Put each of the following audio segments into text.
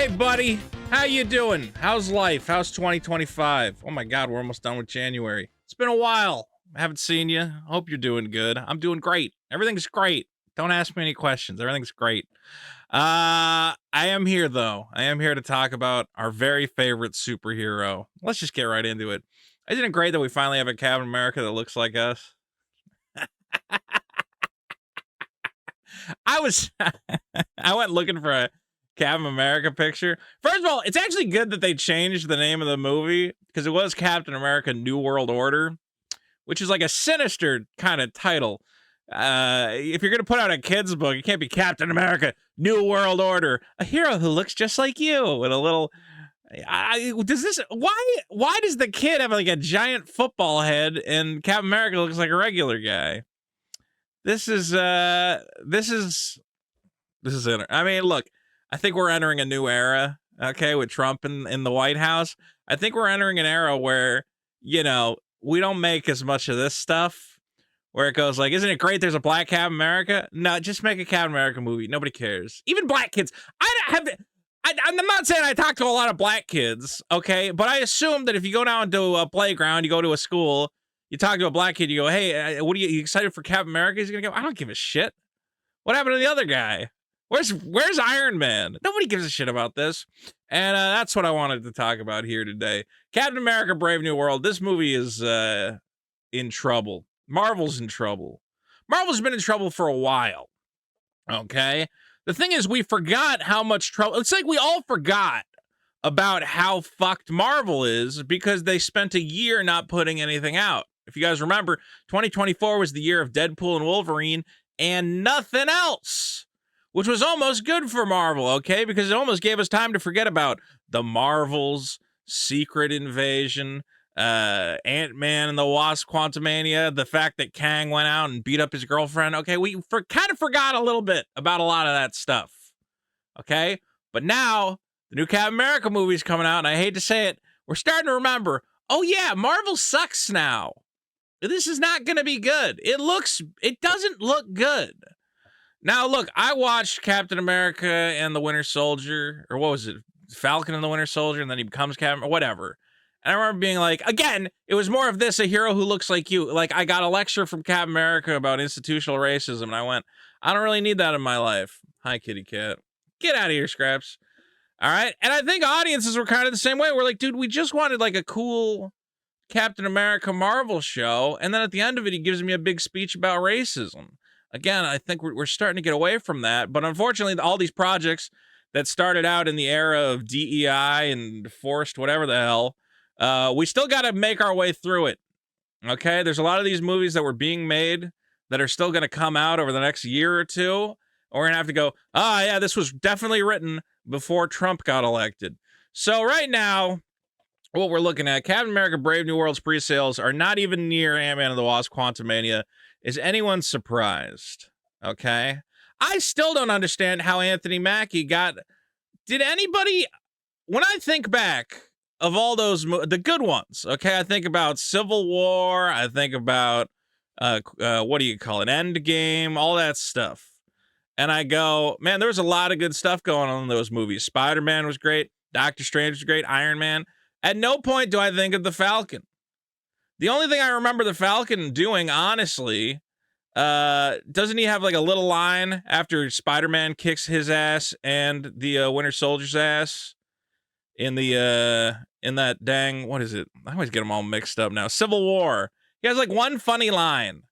Hey, buddy. How you doing? How's life? How's 2025? Oh my God, we're almost done with January. It's been a while. I haven't seen you. Hope you're doing good. I'm doing great. Everything's great. Don't ask me any questions. Everything's great. I am here though. I am here to talk about our very favorite superhero. Let's just get right into it. Isn't it great that we finally have a Captain America that looks like us? I was I went looking for a Captain America picture. First of all, it's actually good that they changed the name of the movie because it was Captain America New World Order, which is like a sinister kind of title. If you're gonna put out a kid's book, it can't be Captain America New World Order, a hero who looks just like you with a little. Does this why does the kid have like a giant football head and Captain America looks like a regular guy? This is I mean, look, I think we're entering a new era, okay, with Trump in the White House. I think we're entering an era where, we don't make as much of this stuff where it goes like, isn't it great there's a black Captain America? No, just make a Captain America movie. Nobody cares. Even black kids. I'm not saying I talk to a lot of black kids, okay, but I assume that if you go down to a playground, you go to a school, you talk to a black kid, you go, hey, what are you excited for Captain America? He's gonna go, I don't give a shit. What happened to the other guy? Where's Iron Man? Nobody gives a shit about this. And that's what I wanted to talk about here today. Captain America Brave New World. This movie is in trouble. Marvel's in trouble. Marvel's been in trouble for a while. Okay? The thing is, we forgot how much trouble. It's like we all forgot about how fucked Marvel is because they spent a year not putting anything out. If you guys remember, 2024 was the year of Deadpool and Wolverine and nothing else, which was almost good for Marvel, okay? Because it almost gave us time to forget about the Marvels, Secret Invasion, Ant-Man and the Wasp, Quantumania, the fact that Kang went out and beat up his girlfriend. Okay, we kind of forgot a little bit about a lot of that stuff, okay? But now, the new Captain America movie's coming out, and I hate to say it, we're starting to remember, oh yeah, Marvel sucks now. This is not going to be good. It doesn't look good. Now, look, I watched Captain America and the Winter Soldier, or what was it? Falcon and the Winter Soldier, and then he becomes Captain, or whatever. And I remember being like, again, it was more of this, a hero who looks like you. Like, I got a lecture from Captain America about institutional racism, and I went, I don't really need that in my life. Hi, kitty cat. Get out of here, Scraps. All right? And I think audiences were kind of the same way. We're like, dude, we just wanted like a cool Captain America Marvel show, and then at the end of it, he gives me a big speech about racism. Again, I think we're starting to get away from that, but unfortunately, all these projects that started out in the era of DEI and forced whatever the hell, we still got to make our way through it, okay? There's a lot of these movies that were being made that are still going to come out over the next year or two, and we're going to have to go, yeah, this was definitely written before Trump got elected. So right now, what we're looking at, Captain America Brave New World's pre-sales are not even near Ant-Man and the Wasp Quantumania. Is anyone surprised? Okay. I still don't understand how Anthony Mackie did anybody, when I think back of all those, the good ones, okay, I think about Civil War, I think about, what do you call it, Endgame, all that stuff. And I go, man, there was a lot of good stuff going on in those movies. Spider-Man was great. Doctor Strange was great. Iron Man. At no point do I think of the Falcon. The only thing I remember the Falcon doing, honestly, doesn't he have like a little line after Spider-Man kicks his ass and the Winter Soldier's ass in that dang, what is it? I always get them all mixed up now. Civil War. He has like one funny line.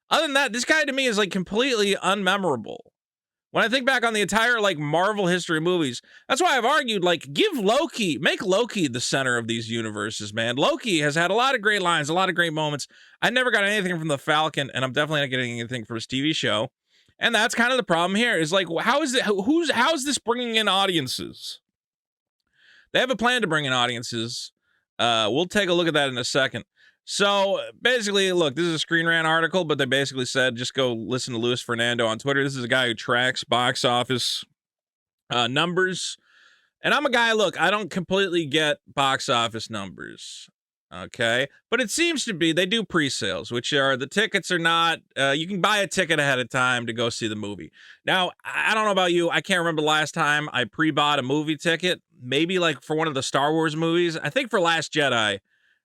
Other than that, this guy to me is like completely unmemorable. When I think back on the entire like Marvel history movies, that's why I've argued, like, make Loki the center of these universes, man. Loki has had a lot of great lines, a lot of great moments. I never got anything from the Falcon, and I'm definitely not getting anything from his TV show. And that's kind of the problem here, is like, how's this bringing in audiences? They have a plan to bring in audiences. We'll take a look at that in a second. So basically, look, this is a Screen Rant article, but they basically said, just go listen to Luis Fernando on Twitter. This is a guy who tracks box office numbers. And I'm a guy, look, I don't completely get box office numbers. Okay, but it seems to be they do pre-sales, which are the tickets are not. You can buy a ticket ahead of time to go see the movie. Now, I don't know about you. I can't remember the last time I pre-bought a movie ticket. Maybe like for one of the Star Wars movies. I think for Last Jedi,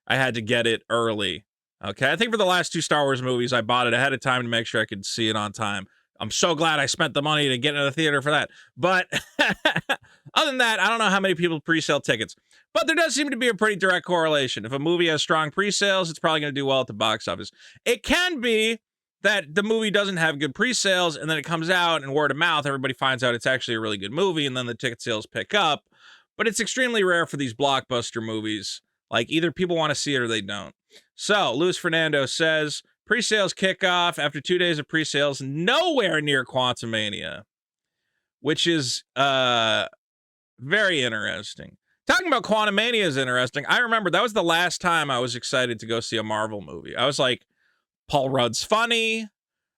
I had to get it early. Okay, I think for the last two Star Wars movies, I bought it ahead of time to make sure I could see it on time. I'm so glad I spent the money to get into the theater for that. But other than that, I don't know how many people pre-sale tickets. But there does seem to be a pretty direct correlation. If a movie has strong pre-sales, it's probably going to do well at the box office. It can be that the movie doesn't have good pre-sales, and then it comes out and word of mouth, everybody finds out it's actually a really good movie, and then the ticket sales pick up. But it's extremely rare for these blockbuster movies. Like, either people want to see it or they don't. So, Luis Fernando says, pre-sales kick off after 2 days of pre-sales, nowhere near Quantumania, which is very interesting. Talking about Quantumania is interesting. I remember that was the last time I was excited to go see a Marvel movie. I was like, Paul Rudd's funny.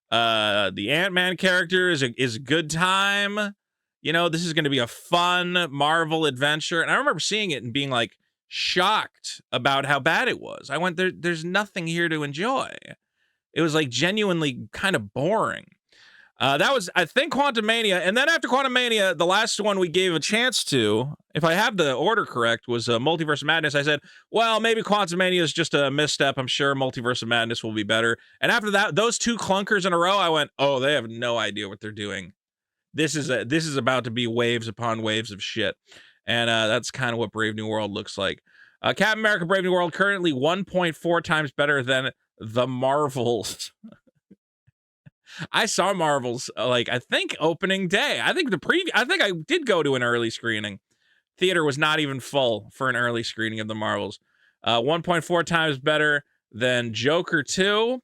The Ant-Man character is a good time. You know, this is going to be a fun Marvel adventure. And I remember seeing it and being like shocked about how bad it was. I went, there's nothing here to enjoy. It was like genuinely kind of boring. That was, I think, Quantumania. And then after Quantumania, the last one we gave a chance to, if I have the order correct, was Multiverse of Madness. I said, well, maybe Quantumania is just a misstep. I'm sure Multiverse of Madness will be better. And after that, those two clunkers in a row, I went, oh, they have no idea what they're doing. This is about to be waves upon waves of shit. And that's kind of what Brave New World looks like. Captain America Brave New World currently 1.4 times better than The Marvels. I saw Marvels like I think opening day. I think I did go to an early screening. Theater was not even full for an early screening of the Marvels. 1.4 times better than Joker 2,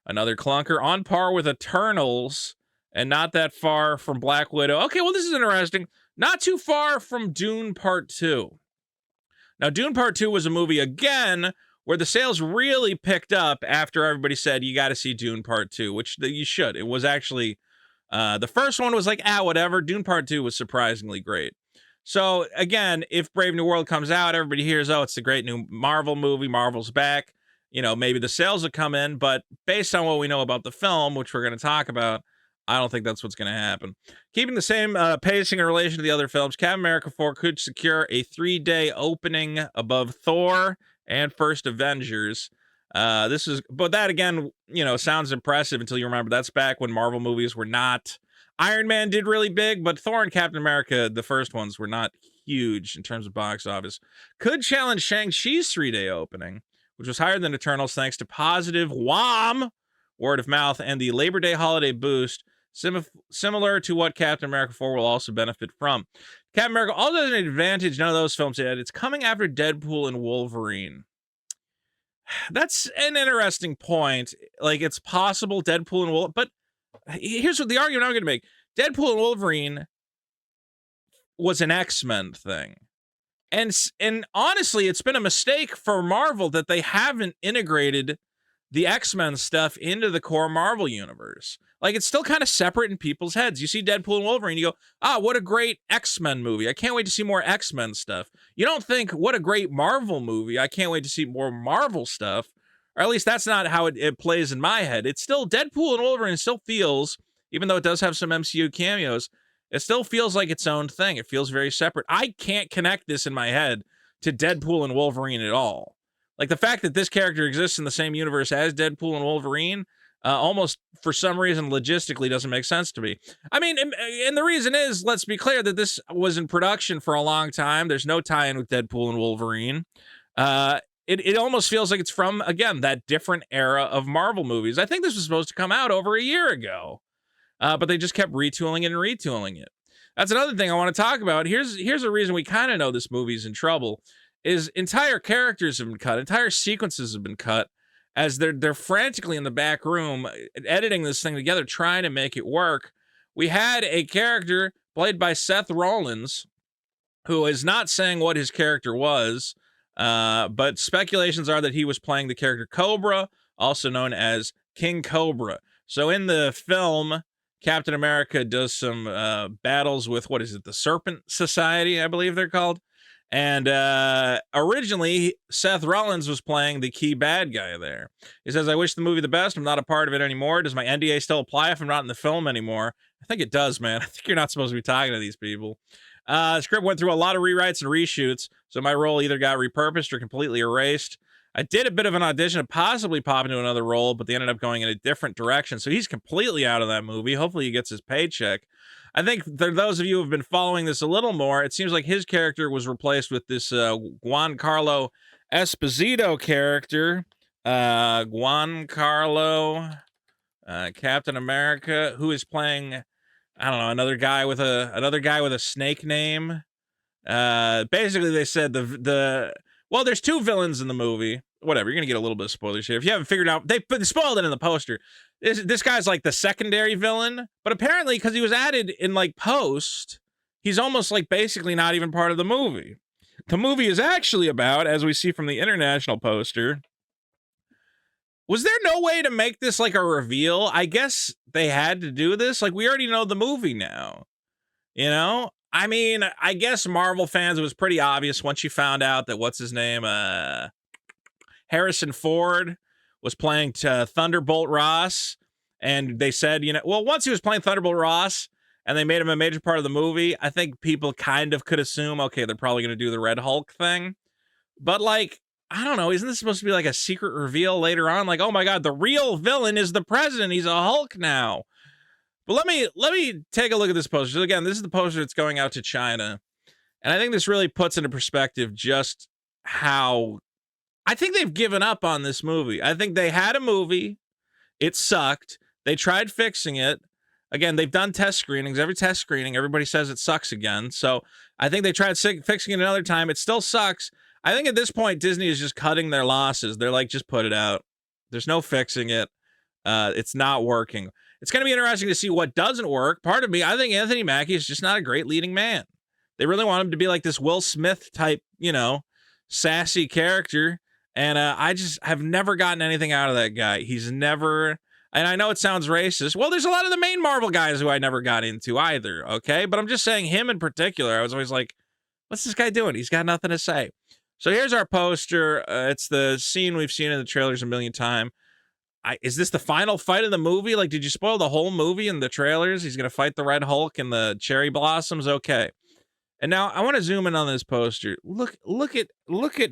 another clunker, on par with Eternals, and not that far from Black Widow. Okay, well, this is interesting. Not too far from Dune Part 2. Now, Dune Part 2 was a movie, again, where the sales really picked up after everybody said, you got to see Dune Part 2, which you should. It was actually, the first one was like, whatever. Dune Part 2 was surprisingly great. So, again, if Brave New World comes out, everybody hears, oh, it's the great new Marvel movie, Marvel's back. You know, maybe the sales will come in, but based on what we know about the film, which we're going to talk about, I don't think that's what's going to happen. Keeping the same pacing in relation to the other films, Captain America 4 could secure a 3-day opening above Thor and First Avengers. But that again, you know, sounds impressive until you remember that's back when Marvel movies were not. Iron Man did really big, but Thor and Captain America, the first ones, were not huge in terms of box office. Could challenge Shang-Chi's 3-day opening, which was higher than Eternals thanks to positive word of mouth and the Labor Day holiday boost, similar to what Captain America 4 will also benefit from. Captain America also has an advantage none of those films had. It's coming after Deadpool and Wolverine. That's an interesting point. Like, it's possible Deadpool and Wolverine, but here's what the argument I'm going to make. Deadpool and Wolverine was an X-Men thing. And honestly, it's been a mistake for Marvel that they haven't integrated the X-Men stuff into the core Marvel universe. Like, it's still kind of separate in people's heads. You see Deadpool and Wolverine, you go, what a great X-Men movie. I can't wait to see more X-Men stuff. You don't think, what a great Marvel movie. I can't wait to see more Marvel stuff. Or at least that's not how it plays in my head. It's still, Deadpool and Wolverine still feels, even though it does have some MCU cameos, it still feels like its own thing. It feels very separate. I can't connect this in my head to Deadpool and Wolverine at all. Like, the fact that this character exists in the same universe as Deadpool and Wolverine almost, for some reason, logistically doesn't make sense to me. I mean, and the reason is, let's be clear, that this was in production for a long time. There's no tie-in with Deadpool and Wolverine. It almost feels like it's from, again, that different era of Marvel movies. I think this was supposed to come out over a year ago, but they just kept retooling it and retooling it. That's another thing I want to talk about. Here's a reason we kind of know this movie's in trouble, is entire characters have been cut, entire sequences have been cut, as they're frantically in the back room editing this thing together, trying to make it work. We had a character played by Seth Rollins, who is not saying what his character was, but speculations are that he was playing the character Cobra, also known as King Cobra. So in the film, Captain America does some battles with, what is it, the Serpent Society, I believe they're called. And originally, Seth Rollins was playing the key bad guy there. He says, I wish the movie the best. I'm not a part of it anymore. Does my NDA still apply if I'm not in the film anymore? I think it does, man. I think you're not supposed to be talking to these people. The script went through a lot of rewrites and reshoots, so my role either got repurposed or completely erased. I did a bit of an audition to possibly pop into another role, but they ended up going in a different direction. So he's completely out of that movie. Hopefully he gets his paycheck. I think for those of you who have been following this a little more, it seems like his character was replaced with this Giancarlo Esposito character. Giancarlo Captain America, who is playing, I don't know, another guy with a snake name. Basically they said well, there's two villains in the movie. Whatever, you're gonna get a little bit of spoilers here. If you haven't figured out, they spoiled it in the poster. This guy's like the secondary villain, but apparently because he was added in like post, he's almost like basically not even part of the movie. The movie is actually about, as we see from the international poster. Was there no way to make this like a reveal? I guess they had to do this. Like, we already know the movie now. You know? I mean, I guess Marvel fans, it was pretty obvious once you found out that what's his name? Harrison Ford was playing Thunderbolt Ross. And they said, well, once he was playing Thunderbolt Ross and they made him a major part of the movie, I think people kind of could assume, okay, they're probably going to do the Red Hulk thing. But like, I don't know, isn't this supposed to be like a secret reveal later on? Like, oh my God, the real villain is the president. He's a Hulk now. But let me take a look at this poster. So again, this is the poster that's going out to China. And I think this really puts into perspective just how I think they've given up on this movie. I think they had a movie. It sucked. They tried fixing it. Again, they've done test screenings. Every test screening, everybody says it sucks again. So I think they tried fixing it another time. It still sucks. I think at this point, Disney is just cutting their losses. They're like, just put it out. There's no fixing it. It's not working. It's going to be interesting to see what doesn't work. Part of me, I think Anthony Mackie is just not a great leading man. They really want him to be like this Will Smith type, sassy character. And I just have never gotten anything out of that guy. He's never, and I know it sounds racist. Well, there's a lot of the main Marvel guys who I never got into either, okay? But I'm just saying him in particular, I was always like, what's this guy doing? He's got nothing to say. So here's our poster. It's the scene we've seen in the trailers a million times. Is this the final fight of the movie? Like, did you spoil the whole movie in the trailers? He's going to fight the Red Hulk and the cherry blossoms? Okay. And now I want to zoom in on this poster. Look at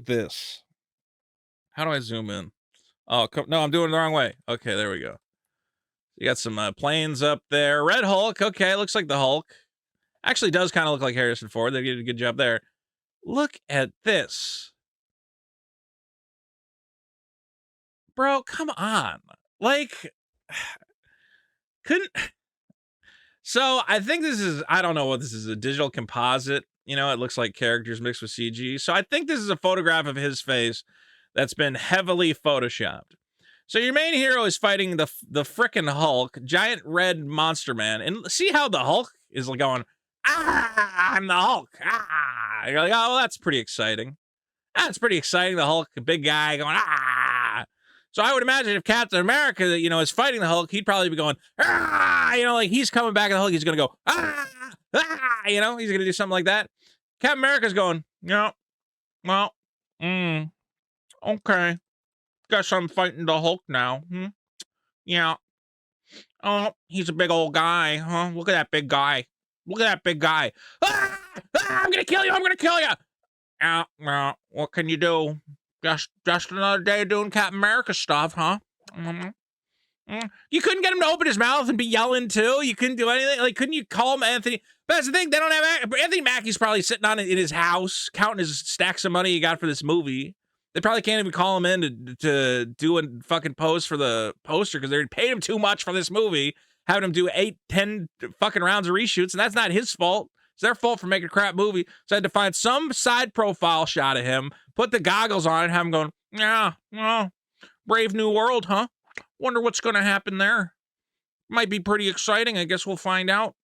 this. How do I zoom in? Oh, no, I'm doing it the wrong way. Okay, there we go. You got some planes up there. Red Hulk. Okay, looks like the Hulk. Actually does kind of look like Harrison Ford. They did a good job there. Look at this. Bro, come on. Like, couldn't. So I think this is, I don't know what this is, a digital composite. It looks like characters mixed with CG. So I think this is a photograph of his face that's been heavily photoshopped. So your main hero is fighting the frickin' Hulk, giant red monster man. And see how the Hulk is going, I'm the Hulk. You're like, oh, well, that's pretty exciting. That's pretty exciting. The Hulk, a big guy going, So I would imagine if Captain America, is fighting the Hulk, he'd probably be going, like he's coming back at the Hulk. He's going to go, he's going to do something like that. Captain America's going, well, okay. Guess I'm fighting the Hulk now. Yeah. Oh, he's a big old guy, huh? Look at that big guy. Look at that big guy. I'm going to kill you. I'm going to kill you. What can you do? Just another day doing Captain America stuff, huh? You couldn't get him to open his mouth and be yelling too. You couldn't do anything. Like, couldn't you call him Anthony? But that's the thing. They don't have Anthony Mackie's probably sitting on in his house counting his stacks of money he got for this movie. They probably can't even call him in to do a fucking pose for the poster because they paid him too much for this movie, having him do 8-10 fucking rounds of reshoots, and that's not his fault. It's their fault for making a crap movie. So I had to find some side profile shot of him, put the goggles on, and have him going, yeah, well, Brave New World, huh? Wonder what's going to happen there. Might be pretty exciting. I guess we'll find out.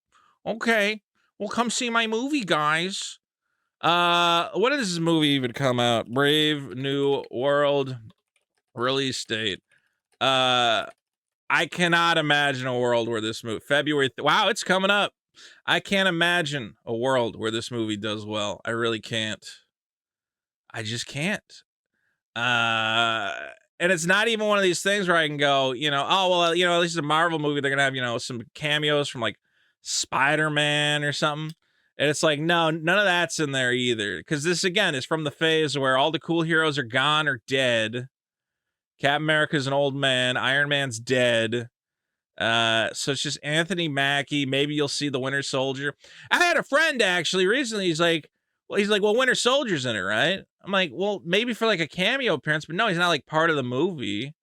Okay, well, come see my movie, guys. When does this movie even come out? Brave New World release date. I cannot imagine a world where this movie February. Wow, it's coming up. I can't imagine a world where this movie does well. I really can't. I just can't. Uh, and it's not even one of these things where I can go, oh well, at least it's a Marvel movie. They're gonna have some cameos from like Spider-Man or something. And it's like, no, none of that's in there either. Because this again is from the phase where all the cool heroes are gone or dead. Captain America's an old man. Iron Man's dead. So it's just Anthony Mackie. Maybe you'll see the Winter Soldier. I had a friend actually recently. He's like, well, Winter Soldier's in it, right? I'm like, well, maybe for like a cameo appearance, but no, he's not like part of the movie.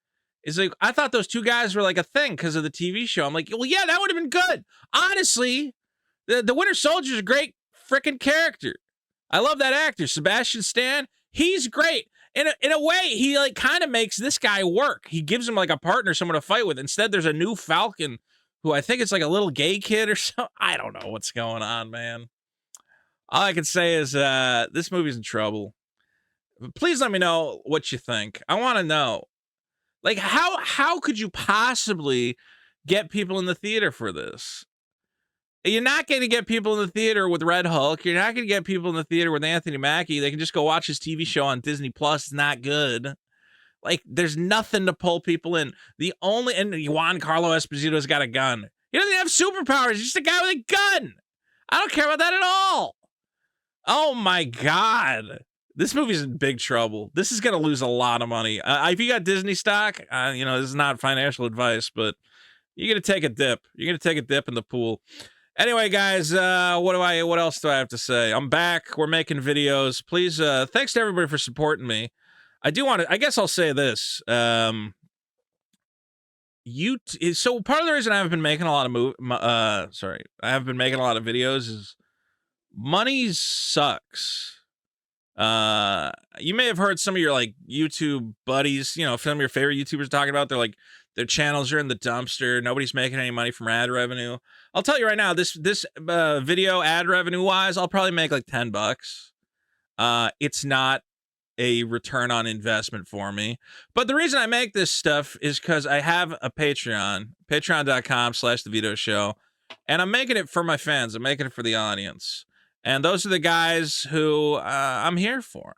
It's like, I thought those two guys were like a thing because of the TV show. I'm like, well, yeah, that would have been good. Honestly, the Winter Soldier's a great freaking character. I love that actor, Sebastian Stan. He's great. In a way, he like kind of makes this guy work. He gives him like a partner, someone to fight with. Instead, there's a new Falcon who I think it's like a little gay kid or something. I don't know what's going on, man. All I can say is this movie's in trouble. Please let me know what you think. I want to know. Like, how could you possibly get people in the theater for this? You're not going to get people in the theater with Red Hulk. You're not going to get people in the theater with Anthony Mackie. They can just go watch his TV show on Disney Plus. It's not good. Like, there's nothing to pull people in. And Juan Carlo Esposito's got a gun. He doesn't have superpowers. He's just a guy with a gun. I don't care about that at all. Oh my God. This movie's in big trouble. This is going to lose a lot of money. If you got Disney stock, this is not financial advice, but you're going to take a dip. You're going to take a dip in the pool. Anyway, guys, what else do I have to say? I'm back. We're making videos. Please, thanks to everybody for supporting me. I guess I'll say this. So part of the reason I haven't been making a lot of I haven't been making a lot of videos is money sucks. You may have heard some of your like YouTube buddies, some of your favorite YouTubers talking about their channels are in the dumpster. Nobody's making any money from ad revenue. I'll tell you right now, this video ad revenue wise, I'll probably make like $10. It's not a return on investment for me. But the reason I make this stuff is because I have a Patreon, patreon.com/TheVitoShow, and I'm making it for my fans. I'm making it for the audience. And those are the guys who I'm here for.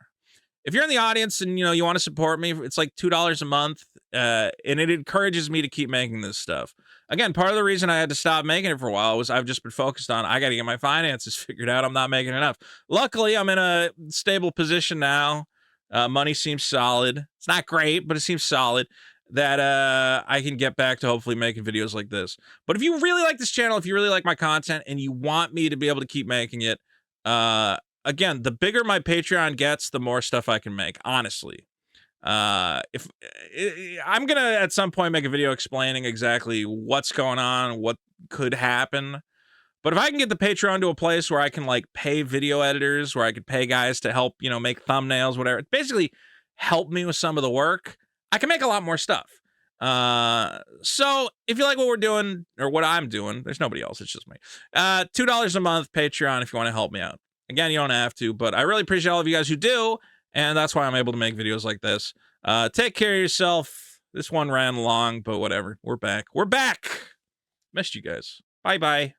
If you're in the audience and you want to support me, it's like $2 a month, and it encourages me to keep making this stuff. Again, part of the reason I had to stop making it for a while was I've just been focused on I got to get my finances figured out. I'm not making enough. Luckily, I'm in a stable position now. Money seems solid. It's not great, but it seems solid that I can get back to hopefully making videos like this. But if you really like this channel, if you really like my content, and you want me to be able to keep making it, again, the bigger my Patreon gets, the more stuff I can make, honestly. If I'm gonna at some point make a video explaining exactly what's going on, what could happen. But if I can get the Patreon to a place where I can like pay video editors, where I could pay guys to help, make thumbnails, whatever, basically help me with some of the work, I can make a lot more stuff. So if you like what we're doing or what I'm doing, there's nobody else. It's just me. $2 a month Patreon if you want to help me out. Again, you don't have to, but I really appreciate all of you guys who do. And that's why I'm able to make videos like this. Take care of yourself. This one ran long, but whatever. We're back. Missed you guys. Bye-bye.